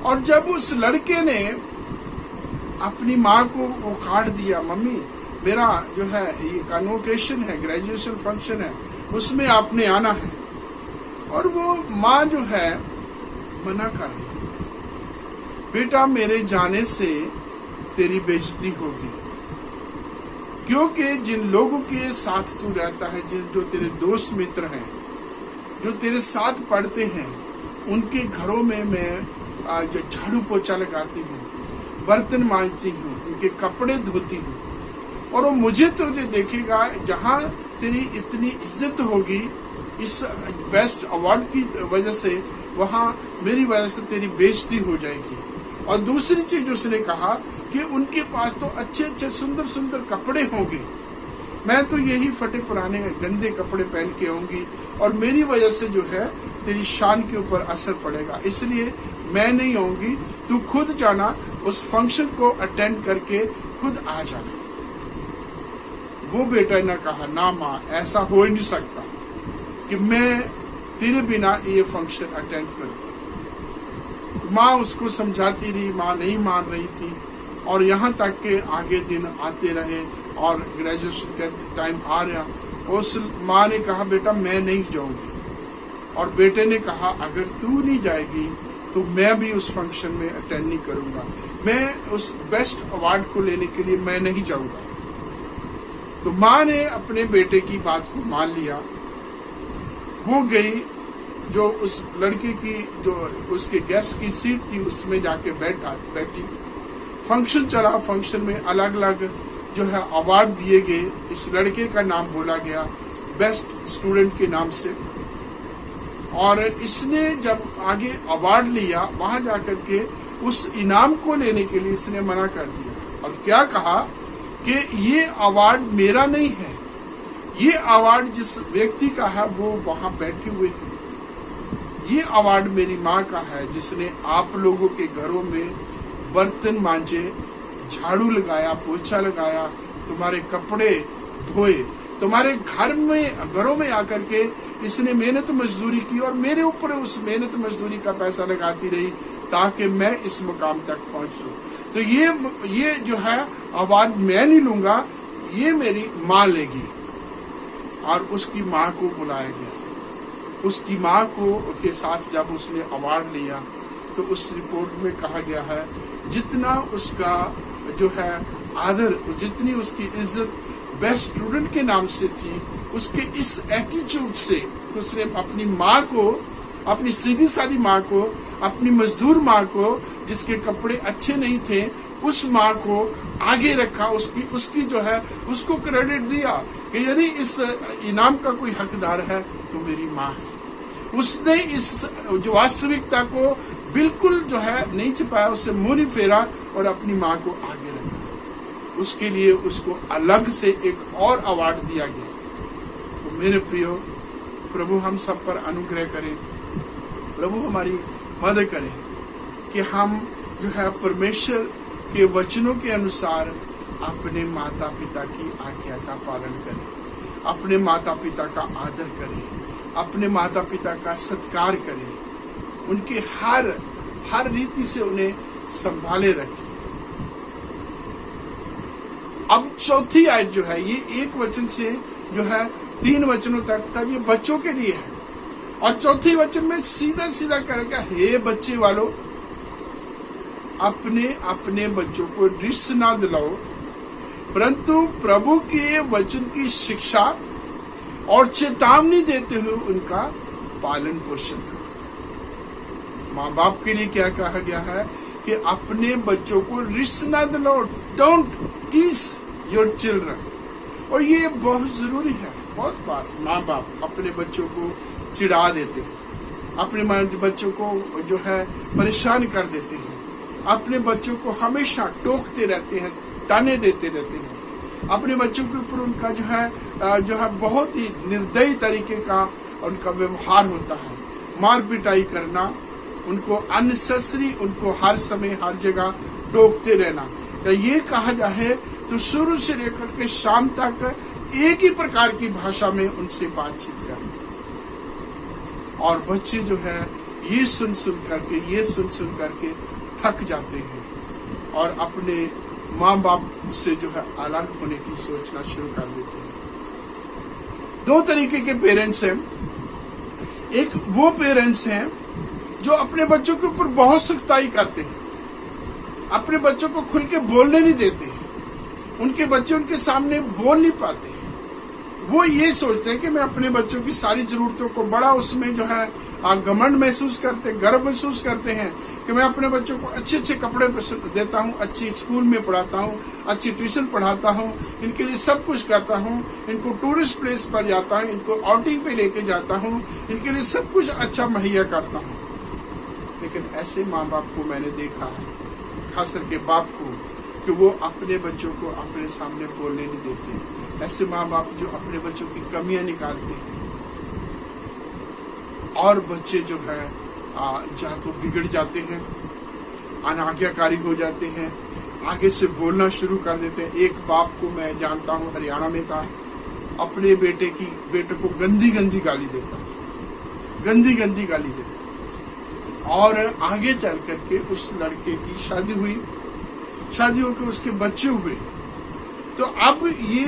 और जब उस लड़के ने अपनी माँ को वो कार्ड दिया, मम्मी मेरा जो है ये कन्वोकेशन है, ग्रेजुएशन फंक्शन है, उसमें आपने आना है, और वो माँ जो है मना कर रही, बेटा मेरे जाने से तेरी बेइज्जती होगी, क्योंकि जिन लोगों के साथ तू रहता है, जो तेरे दोस्त मित्र हैं, जो तेरे साथ पढ़ते हैं, उनके घरों में मैं जो झाड़ू पोछा लगाती हूँ, बर्तन मांजती हूँ, उनके कपड़े धोती हूँ, और वो मुझे तुझे देखेगा, जहाँ तेरी इतनी इज्जत होगी इस बेस्ट अवार्ड की वजह से, वहाँ मेरी वजह से तेरी बेइज्जती हो जाएगी। और दूसरी चीज उसने कहा कि उनके पास तो अच्छे अच्छे सुंदर सुंदर कपड़े होंगे, मैं तो यही फटे पुराने गंदे कपड़े पहन के आऊंगी, और मेरी वजह से जो है तेरी शान के ऊपर असर पड़ेगा, इसलिए मैं नहीं आऊंगी, तू खुद जाना, उस फंक्शन को अटेंड करके खुद आ जाना। वो बेटा ने कहा, ना माँ, ऐसा हो ही नहीं सकता कि मैं तेरे बिना ये फंक्शन अटेंड करूं। माँ उसको समझाती रही, माँ नहीं मान रही थी, और यहाँ तक के आगे दिन आते रहे और ग्रेजुएशन का टाइम आ रहा। उस माँ ने कहा, बेटा मैं नहीं जाऊंगी, और बेटे ने कहा, अगर तू नहीं जाएगी तो मैं भी उस फंक्शन में अटेंड नहीं करूंगा, मैं उस बेस्ट अवार्ड को लेने के लिए मैं नहीं जाऊंगा। तो माँ ने अपने बेटे की बात को मान लिया। वो गई, जो उस लड़के की जो उसके गेस्ट की सीट थी उसमें जाके बैठी। फंक्शन चला, फंक्शन में अलग अलग जो है अवार्ड दिए गए। इस लड़के का नाम बोला गया बेस्ट स्टूडेंट के नाम से, और इसने जब आगे अवार्ड लिया, वहां जाकर के उस इनाम को लेने के लिए इसने मना कर दिया, और क्या कहा कि ये अवार्ड मेरा नहीं है, ये अवार्ड जिस व्यक्ति का है वो वहां बैठे हुए हैं, ये अवार्ड मेरी माँ का है, जिसने आप लोगों के घरों में बर्तन मांजे, झाड़ू लगाया, पोछा लगाया, तुम्हारे कपड़े धोए, तुम्हारे घरों में आकर के इसने मेहनत मजदूरी की, और मेरे ऊपर उस मेहनत मजदूरी का पैसा लगाती रही ताकि मैं इस मुकाम तक पहुंचूं। तो ये जो है अवार्ड मैं नहीं लूंगा, ये मेरी माँ लेगी। और उसकी माँ को बुलाया गया। उसकी माँ को के साथ जब उसने अवार्ड लिया तो उस रिपोर्ट में कहा गया है, जितना उसका जो है आदर, जितनी उसकी इज्जत बेस्ट स्टूडेंट के नाम से थी, उसके इस एटीट्यूड से उसने अपनी माँ को, अपनी सीधी सादी माँ को, अपनी मजदूर माँ को, जिसके कपड़े अच्छे नहीं थे, उस माँ को आगे रखा, उसकी जो है उसको क्रेडिट दिया कि यदि इस इनाम का कोई हकदार है तो मेरी माँ है। उसने इस जो वास्तविकता को बिल्कुल जो है नहीं छिपाया, उससे मुंह नहीं फेरा और अपनी माँ को आगे रखा। उसके लिए उसको अलग से एक और अवार्ड दिया गया। तो मेरे प्रियो, प्रभु हम सब पर अनुग्रह करें, प्रभु हमारी मदद करें कि हम जो है परमेश्वर के वचनों के अनुसार अपने माता पिता की आज्ञा का पालन करें, अपने माता पिता का आदर करें, अपने माता पिता का सत्कार करें, उनके हर रीति से उन्हें संभाले रखें। अब चौथी आयत जो है, ये एक वचन से जो है 3 वचनों तक था, ये बच्चों के लिए है। और चौथी वचन में सीधा सीधा करेगा, हे बच्चे वालों, अपने अपने बच्चों को रिश्त ना दिलाओ, परंतु प्रभु के वचन की शिक्षा और चेतावनी देते हुए उनका पालन पोषण करो। माँ बाप के लिए क्या कहा गया है कि अपने बच्चों को रिश्त ना दिलाओ, डोंट टीज योर चिल्ड्रन। और ये बहुत जरूरी है। बहुत बार माँ बाप अपने बच्चों को चिढ़ा देते हैं, अपने बच्चों को जो है परेशान कर देते हैं, अपने बच्चों को हमेशा टोकते रहते हैं, ताने देते रहते हैं, अपने बच्चों के ऊपर उनका जो है बहुत ही निर्दयी तरीके का उनका व्यवहार होता है, मार पिटाई करना, उनको अननेसेसरी, उनको हर समय हर जगह टोकते रहना। तो ये कहा जाए तो शुरू से लेकर के शाम तक एक ही प्रकार की भाषा में उनसे बातचीत करना। और बच्चे जो है ये सुन सुन करके थक जाते हैं और अपने माँ बाप से जो है अलग होने की सोचना शुरू कर देते हैं। 2 तरीके के पेरेंट्स हैं। एक वो पेरेंट्स हैं जो अपने बच्चों के ऊपर बहुत सख्ताई करते हैं, अपने बच्चों को खुल के बोलने नहीं देते हैं, उनके बच्चे उनके सामने बोल नहीं पाते। वो ये सोचते हैं कि मैं अपने बच्चों की सारी जरूरतों को बड़ा उसमें जो है घमंड महसूस करते, गर्व महसूस करते हैं कि मैं अपने बच्चों को अच्छे अच्छे कपड़े देता हूँ, अच्छी स्कूल में पढ़ाता हूँ, अच्छी ट्यूशन पढ़ाता हूँ, इनके लिए सब कुछ करता हूँ, इनको टूरिस्ट प्लेस पर जाता हूँ, इनको आउटिंग पे लेके जाता हूँ, इनके लिए सब कुछ अच्छा मुहैया करता हूँ। लेकिन ऐसे माँ बाप को मैंने देखा है, खास करके बाप को, कि वो अपने बच्चों को अपने सामने बोलने नहीं देते। ऐसे माँ बाप जो अपने बच्चों की कमियां निकालते हैं और बच्चे जो है या तो बिगड़ जाते हैं, अनाज्ञाकारी हो जाते हैं, आगे से बोलना शुरू कर देते हैं। एक बाप को मैं जानता हूँ, हरियाणा में था, अपने बेटे को गंदी गंदी गाली देता था, गंदी गंदी गाली देता। और आगे चल करके उस लड़के की शादी हुई, शादी होकर उसके बच्चे हुए। तो अब ये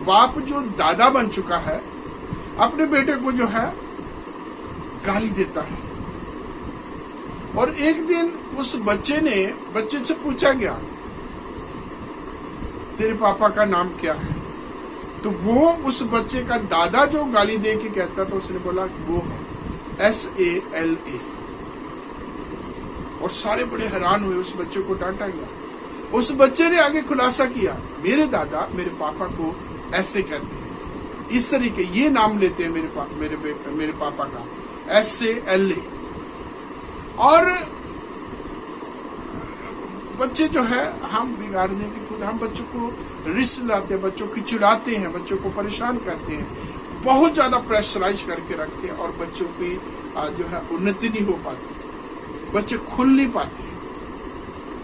बाप जो दादा बन चुका है, अपने बेटे को जो है गाली देता है। और एक दिन उस बच्चे से पूछा गया, तेरे पापा का नाम क्या है? तो वो उस बच्चे का दादा जो गाली दे के कहता था, उसने बोला वो है SALA। और सारे बड़े हैरान हुए, उस बच्चे को डांटा गया। उस बच्चे ने आगे खुलासा किया, मेरे दादा मेरे पापा को ऐसे कहते हैं, इस तरीके ये नाम लेते हैं मेरे पापा का, SALA। और बच्चे जो है हम बिगाड़ने की खुद, हम बच्चों को रिस्क लाते हैं, बच्चों को चिढ़ाते हैं, बच्चों को परेशान करते हैं, बहुत ज्यादा प्रेशराइज करके रखते हैं और बच्चों की जो है उन्नति नहीं हो पाती, बच्चे खुल नहीं पाते,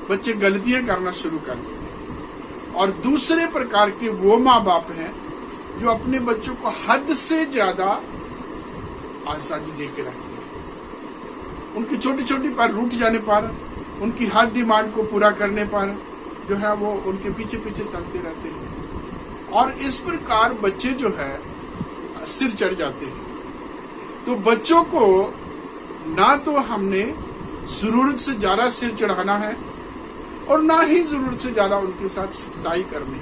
बच्चे गलतियां करना शुरू कर देते हैं। और दूसरे प्रकार के वो माँ बाप हैं जो अपने बच्चों को हद से ज्यादा आजादी दे के रखते हैं, उनकी छोटी छोटी पर रूठ जाने पर, उनकी हर डिमांड को पूरा करने पर जो है वो उनके पीछे पीछे चलते रहते हैं। और इस प्रकार बच्चे जो है सिर चढ़ जाते हैं। तो बच्चों को ना तो हमने जरूरत से ज्यादा सिर चढ़ाना है, और ना ही जरूरत से ज्यादा उनके साथ सख्ताई करनी।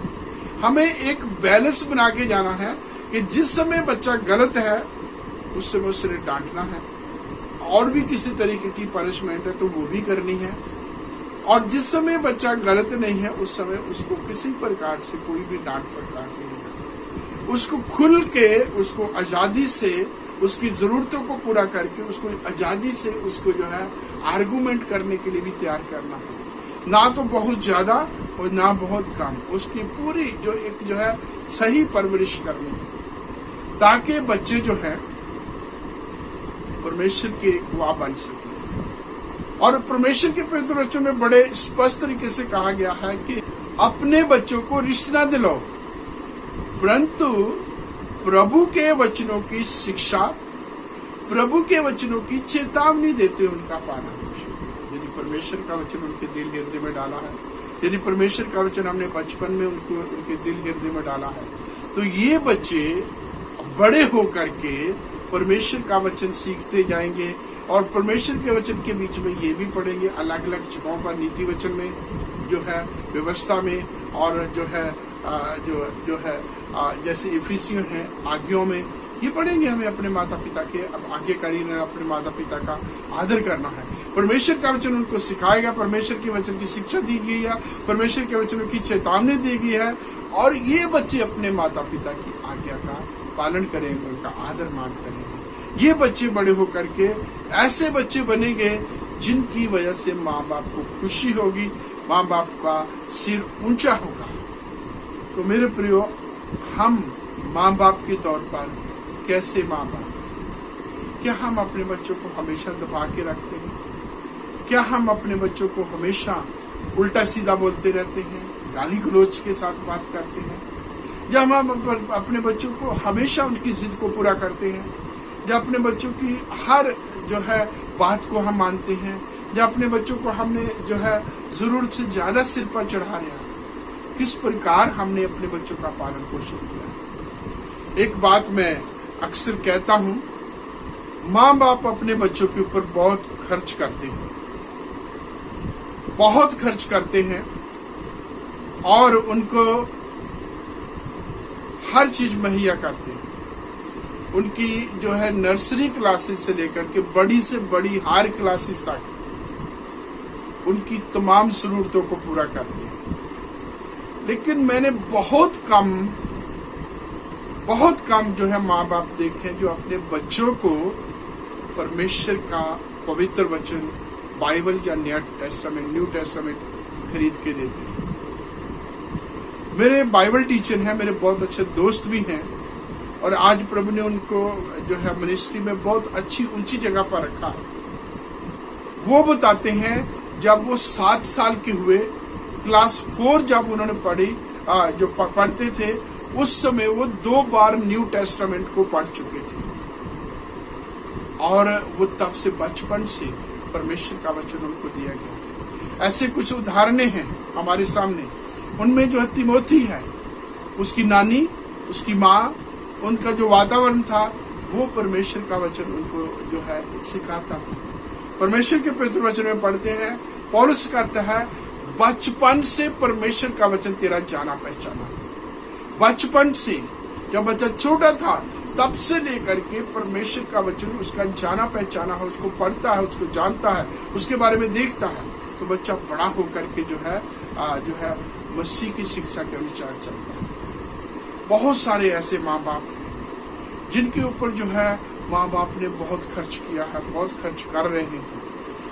हमें एक बैलेंस बना के जाना है कि जिस समय बच्चा गलत है उस समय उसे डांटना है, और भी किसी तरीके की पनिशमेंट है तो वो भी करनी है, और जिस समय बच्चा गलत नहीं है उस समय उसको किसी प्रकार से कोई भी डांट फटकार नहीं है। उसको खुल के, उसको आजादी से, उसकी जरूरतों को पूरा करके उसको आजादी से उसको जो है आर्गुमेंट करने के लिए भी तैयार करना है। ना तो बहुत ज्यादा और ना बहुत कम, उसकी पूरी जो है सही परवरिश करनी है, ताकि बच्चे जो है परमेश्वर के गवाह बन सके। और परमेश्वर के पवित्र वचन में बड़े स्पष्ट तरीके से कहा गया है कि अपने बच्चों को रिश्त न दिलाओ, परंतु प्रभु के वचनों की शिक्षा, प्रभु के वचनों की चेतावनी देते उनका पालन पोषण। यदि परमेश्वर का वचन उनके दिल हृदय में डाला है, यदि परमेश्वर का वचन हमने बचपन में उनके दिल हृदय में डाला है, तो ये बच्चे बड़े होकर के परमेश्वर का वचन सीखते जाएंगे। और परमेश्वर के वचन के बीच में ये भी पढ़ेंगे अलग अलग जगहों पर, नीति वचन में जो है, व्यवस्था में, और जो है जैसे इफिसियों है, आज्ञाओं में, ये पढ़ेंगे। हमें अपने माता पिता के अब आज्ञाकारी ने अपने माता पिता का आदर करना है। परमेश्वर का वचन उनको सिखाएगा, परमेश्वर के वचन की शिक्षा दी गई है, परमेश्वर के वचनों की चेतावनी दी गई है, और ये बच्चे अपने माता पिता की आज्ञा का पालन करेंगे, उनका आदर मान करेंगे। ये बच्चे बड़े होकर के ऐसे बच्चे बनेंगे जिनकी वजह से माँ बाप को खुशी होगी, माँ बाप का सिर ऊंचा होगा। तो मेरे प्रियो, हम माँ बाप के तौर पर कैसे माँ बाप, क्या हम अपने बच्चों को हमेशा दबा के रखते हैं? क्या हम अपने बच्चों को हमेशा उल्टा सीधा बोलते रहते हैं, गाली गलौज के साथ बात करते हैं? या हम अपने बच्चों को हमेशा उनकी जिद को पूरा करते हैं? या अपने बच्चों की हर जो है बात को हम मानते हैं? या अपने बच्चों को हमने जो है जरूरत से ज्यादा सिर पर चढ़ा रहे हैं? किस प्रकार हमने अपने बच्चों का पालन पोषण किया? एक बात मैं अक्सर कहता हूं, माँ बाप अपने बच्चों के ऊपर बहुत खर्च करते हैं, बहुत खर्च करते हैं, और उनको हर चीज मुहैया करते हैं। उनकी जो है नर्सरी क्लासेस से लेकर के बड़ी से बड़ी हायर क्लासेस तक उनकी तमाम जरूरतों को पूरा करते हैं। लेकिन मैंने बहुत कम जो है माँ बाप देखे जो अपने बच्चों को परमेश्वर का पवित्र वचन, बाइबल या न्यू टेस्टामेंट खरीद के देते हैं। मेरे बाइबल टीचर हैं, मेरे बहुत अच्छे दोस्त भी हैं, और आज प्रभु ने उनको जो है मिनिस्ट्री में बहुत अच्छी ऊंची जगह पर रखा है। वो बताते हैं जब वो 7 साल के हुए, क्लास 4 जब उन्होंने पढ़ते थे, उस समय वो 2 बार न्यू टेस्टामेंट को पढ़ चुके थे, और वो तब से बचपन से परमेश्वर का वचन उनको दिया गया। ऐसे कुछ उदाहरणें हैं हमारे सामने। उनमें जो है तिमोथी है, उसकी नानी, उसकी माँ, उनका जो वातावरण था वो परमेश्वर का वचन उनको जो है सिखाता था। परमेश्वर के पवित्र वचन में पढ़ते हैं, पौलुस कहता है बचपन से परमेश्वर का वचन तेरा जाना पहचाना। बचपन से, जब बच्चा छोटा था तब से लेकर के परमेश्वर का वचन उसका जाना पहचाना है, उसको पढ़ता है, उसको जानता है, उसके बारे में देखता है, तो बच्चा बड़ा होकर के जो है मसीह की शिक्षा के अनुसार चलता है। बहुत सारे ऐसे माँ बाप हैं जिनके ऊपर जो है माँ बाप ने बहुत खर्च किया है, बहुत खर्च कर रहे हैं,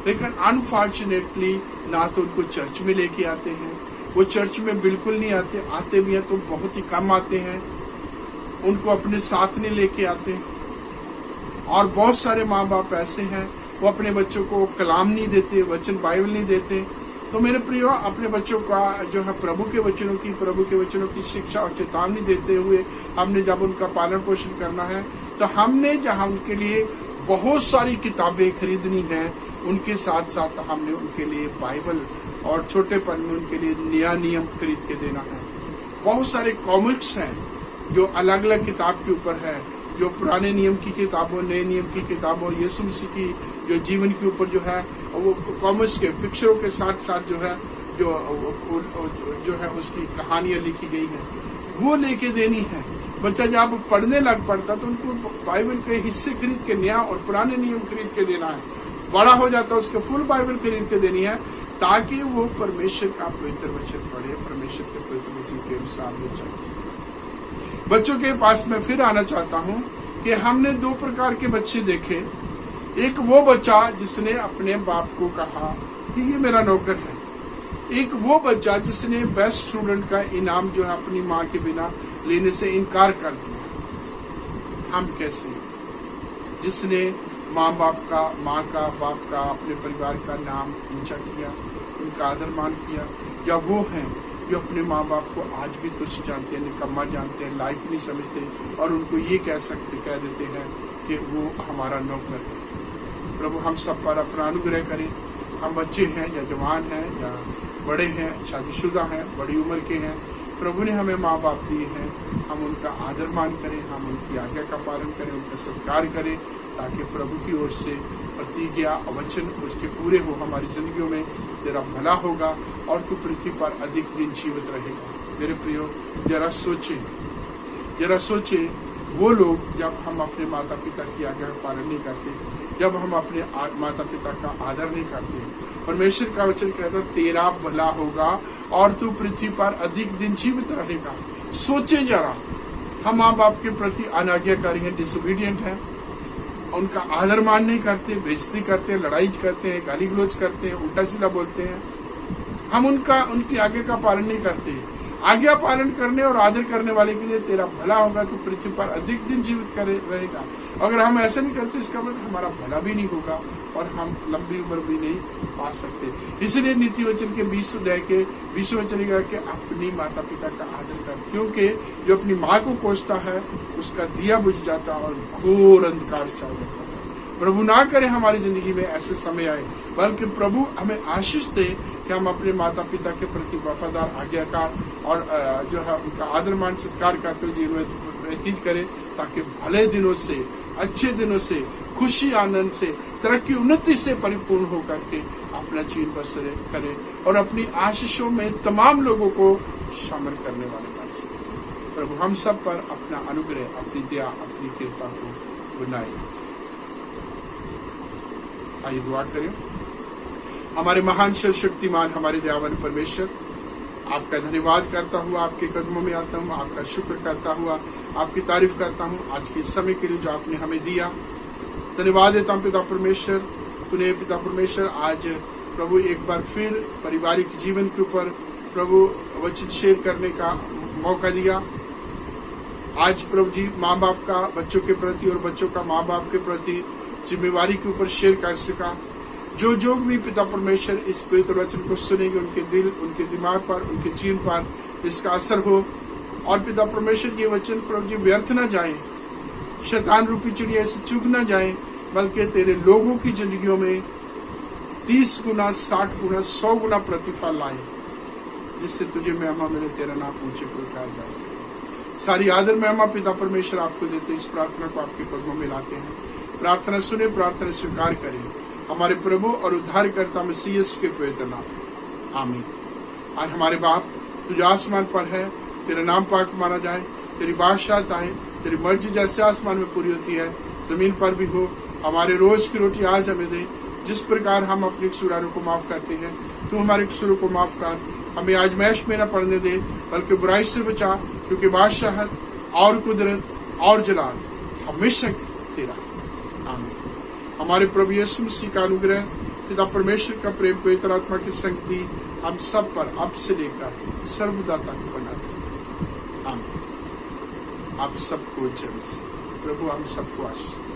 लेकिन अनफॉर्चुनेटली ना तो उनको चर्च में लेके आते हैं, वो चर्च में बिल्कुल नहीं आते, आते भी हैं तो बहुत ही कम आते हैं, उनको अपने साथ नहीं लेके आते। और बहुत सारे माँ बाप ऐसे हैं वो अपने बच्चों को कलाम नहीं देते, वचन बाइबल नहीं देते। तो मेरे प्रियो, अपने बच्चों का जो है प्रभु के वचनों की शिक्षा और चेतावनी देते हुए हमने जब उनका पालन पोषण करना है, तो हमने जहाँ उनके लिए बहुत सारी किताबें खरीदनी हैं, उनके साथ साथ हमने उनके लिए बाइबल और छोटेपन में उनके लिए नया नियम खरीद के देना है। बहुत सारे कॉमिक्स हैं जो अलग अलग किताब के ऊपर है, जो पुराने नियम की किताबों, नए नियम की किताबों, यीशु मसीह की जो जीवन के ऊपर जो है वो कॉमिक्स के पिक्चरों के साथ साथ जो है जो है उसकी कहानियां लिखी गई हैं वो लेके देनी है। बच्चा जब पढ़ने लग पड़ता तो उनको बाइबल के हिस्से खरीद के नया और पुराने नियम खरीद के देना है। बड़ा हो जाता है उसके फुल बाइबल खरीद के देनी है, ताकि वो परमेश्वर का पवित्र वचन पढ़े, परमेश्वर के पवित्र वचन के अनुसार में चल सके। बच्चों के पास मैं फिर आना चाहता हूँ कि हमने दो प्रकार के बच्चे देखे। एक वो बच्चा जिसने अपने बाप को कहा कि ये मेरा नौकर है। एक वो बच्चा जिसने बेस्ट स्टूडेंट का इनाम जो है अपनी माँ के बिना लेने से इनकार कर दिया। हम कैसे? जिसने माँ का, बाप का, अपने परिवार का नाम ऊंचा किया, उनका आदर मान किया, या वो हैं जो अपने माँ बाप को आज भी तुच्छ जानते हैं, निकम्मा जानते हैं, लायक नहीं समझते और उनको ये कह देते हैं कि वो हमारा नौकर है। प्रभु हम सब पर अपना अनुग्रह करें। हम बच्चे हैं या जवान हैं या बड़े हैं, शादीशुदा हैं, बड़ी उम्र के हैं, प्रभु ने हमें माँ बाप दिए हैं, हम उनका आदर मान करें, हम उनकी आज्ञा का पालन करें, उनका सत्कार करें, ताकि प्रभु की ओर से प्रतिज्ञा वचन उसके पूरे हो हमारी जिंदगियों में। तेरा भला होगा और तू पृथ्वी पर अधिक दिन जीवित रहेगा। मेरे प्रियो, जरा सोचे वो लोग जब हम अपने माता पिता की आज्ञा का पालन नहीं करते, जब हम अपने माता पिता का आदर नहीं करते। परमेश्वर का वचन कहता तेरा भला होगा और तू पृथ्वी पर अधिक दिन जीवित रहेगा। सोचे जरा, हम माँ बाप के प्रति अनाज्ञाकारी हैं, डिसोबीडियंट हैं, उनका आदर मान नहीं करते, बेइज्जती करते हैं, लड़ाई करते हैं, गाली गलौज करते हैं, उल्टा सीधा बोलते हैं। हम उनकी आज्ञा का पालन नहीं करते। आज्ञा पालन करने और आदर करने वाले के लिए तेरा भला होगा तो पृथ्वी पर अधिक दिन जीवित रहेगा। अगर हम ऐसा नहीं करते इसका मतलब हमारा भला भी नहीं होगा और हम लंबी उम्र भी नहीं पा सकते। इसलिए नीति वचन के 20 अध्याय के 20 वचन कि अपनी माता पिता का आदर कर, क्योंकि जो अपनी माँ को कोसता है उसका दिया बुझ जाता और घोर अंधकार छा जाता है। प्रभु ना करे हमारी जिंदगी में ऐसे समय आए, बल्कि प्रभु हमें आशीष दे कि हम अपने माता पिता के प्रति वफादार, आज्ञाकार और जो है उनका आदर मान सत्कार करते हुए जीवन व्यतीत करें, ताकि भले दिनों से, अच्छे दिनों से, खुशी आनंद से, तरक्की उन्नति से परिपूर्ण होकर के अपना जीवन बसर करें और अपनी आशीषों में तमाम लोगों को शामिल करने वाले बन सके। प्रभु हम सब पर अपना अनुग्रह, अपनी दया, अपनी कृपा को बनाए। आइए दुआ करें। हमारे महान शक्तिमान, हमारे दयावान परमेश्वर, आपका धन्यवाद करता हुआ आपके कदमों में आता हूँ, आपका शुक्र करता हुआ आपकी तारीफ करता हूँ आज के समय के लिए जो आपने हमें दिया। धन्यवाद देता हूँ पिता परमेश्वर, तूने पिता परमेश्वर आज प्रभु एक बार फिर पारिवारिक जीवन के ऊपर प्रभु वचन शेयर करने का मौका दिया। आज प्रभु जी माँ बाप का बच्चों के प्रति और बच्चों का माँ बाप के प्रति जिम्मेवारी के ऊपर शेयर कर सका। जो भी पिता परमेश्वर इस पवित्र वचन को सुनेंगे, उनके दिल, उनके दिमाग पर, उनके जीवन पर इसका असर हो और पिता परमेश्वर ये वचन प्रभु जी व्यर्थ न जाए, शैतान रूपी चिड़िया से चुग न जाए, बल्कि तेरे लोगों की जिंदगियों में 30 गुना, 60 गुना, 100 गुना प्रतिफल लाए, जिससे तुझे महिमा मिले, तेरा नाम ऊंचे को उठाया जा सके। सारी आदर महिमा पिता परमेश्वर आपको देते, इस प्रार्थना को आपके कदमों में लाते हैं। प्रार्थना सुने, प्रार्थना स्वीकार करें हमारे प्रभु और उद्धारकर्ता मसीह यीशु के पवित्र नाम, आमीन। आज हमारे बाप, तुझे आसमान पर है, तेरा नाम पाक माना जाए, तेरी बादशाहत आए, तेरी मर्जी जैसे आसमान में पूरी होती है जमीन पर भी हो। हमारे रोज की रोटी आज हमें दे, जिस प्रकार हम अपने कसूरों को माफ करते हैं, तू हमारे कसूरों को माफ कर। हमें आजमाइश में न पड़ने दे, बल्कि बुराई से बचा, क्योंकि बादशाहत और कुदरत और जलाल हमेशा तेरा, आमीन। हमारे प्रभु यीशु मसीह का अनुग्रह, पिता परमेश्वर का प्रेम, पवित्र आत्मा की संगति हम सब पर अब से लेकर सर्वदा तक बना रहे। आमीन। आप सबको जय मसीह। प्रभु हम सबको आशीष दे।